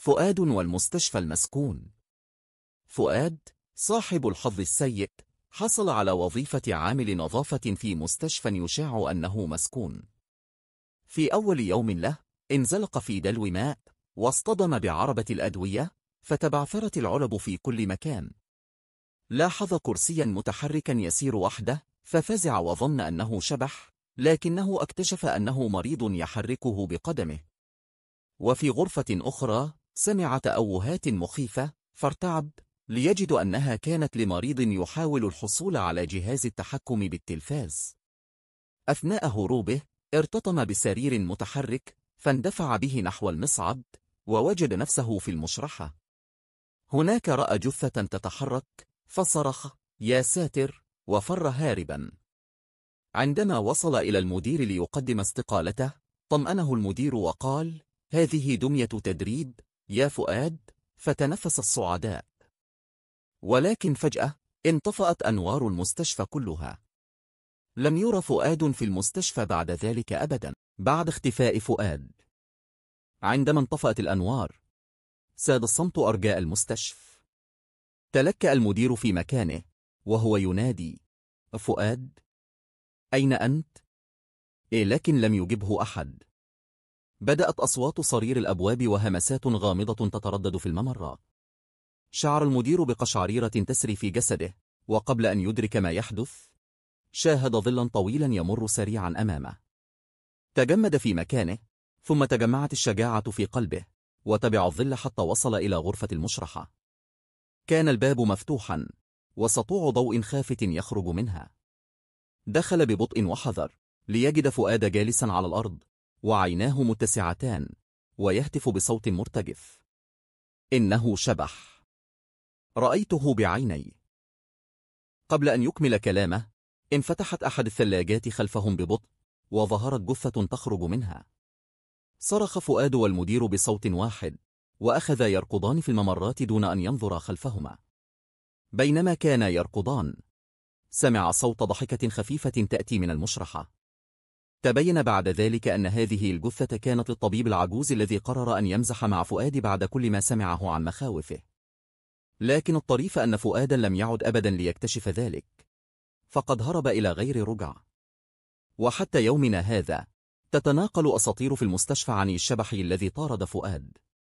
فؤاد والمستشفى المسكون. فؤاد صاحب الحظ السيء حصل على وظيفة عامل نظافة في مستشفى يشاع أنه مسكون. في أول يوم له انزلق في دلو ماء واصطدم بعربة الأدوية، فتبعثرت العلب في كل مكان. لاحظ كرسيا متحركا يسير وحده ففزع وظن أنه شبح، لكنه اكتشف أنه مريض يحركه بقدمه. وفي غرفة أخرى سمع تأوهات مخيفة فارتعب ليجد أنها كانت لمريض يحاول الحصول على جهاز التحكم بالتلفاز. أثناء هروبه ارتطم بسرير متحرك فاندفع به نحو المصعد ووجد نفسه في المشرحة. هناك رأى جثة تتحرك فصرخ يا ساتر وفر هاربا. عندما وصل إلى المدير ليقدم استقالته طمأنه المدير وقال هذه دمية تدريب يا فؤاد، فتنفس الصعداء. ولكن فجأة انطفأت أنوار المستشفى كلها. لم يرى فؤاد في المستشفى بعد ذلك أبدا. بعد اختفاء فؤاد، عندما انطفأت الأنوار ساد الصمت أرجاء المستشفى. تلكأ المدير في مكانه وهو ينادي فؤاد أين أنت؟ لكن لم يجبه أحد. بدأت أصوات صرير الأبواب وهمسات غامضة تتردد في الممرات. شعر المدير بقشعريرة تسري في جسده، وقبل أن يدرك ما يحدث شاهد ظلا طويلا يمر سريعا أمامه. تجمد في مكانه، ثم تجمعت الشجاعة في قلبه وتبع الظل حتى وصل إلى غرفة المشرحة. كان الباب مفتوحا وسطوع ضوء خافت يخرج منها. دخل ببطء وحذر ليجد فؤاد جالسا على الأرض وعيناه متسعتان ويهتف بصوت مرتجف إنه شبح، رأيته بعيني. قبل أن يكمل كلامه انفتحت أحد الثلاجات خلفهم ببطء وظهرت جثة تخرج منها. صرخ فؤاد والمدير بصوت واحد وأخذا يركضان في الممرات دون أن ينظر خلفهما. بينما كانا يركضان سمع صوت ضحكة خفيفة تأتي من المشرحة. تبين بعد ذلك أن هذه الجثة كانت للطبيب العجوز الذي قرر أن يمزح مع فؤاد بعد كل ما سمعه عن مخاوفه. لكن الطريف أن فؤادا لم يعد أبدا ليكتشف ذلك، فقد هرب إلى غير رجع. وحتى يومنا هذا تتناقل أساطير في المستشفى عن الشبح الذي طارد فؤاد.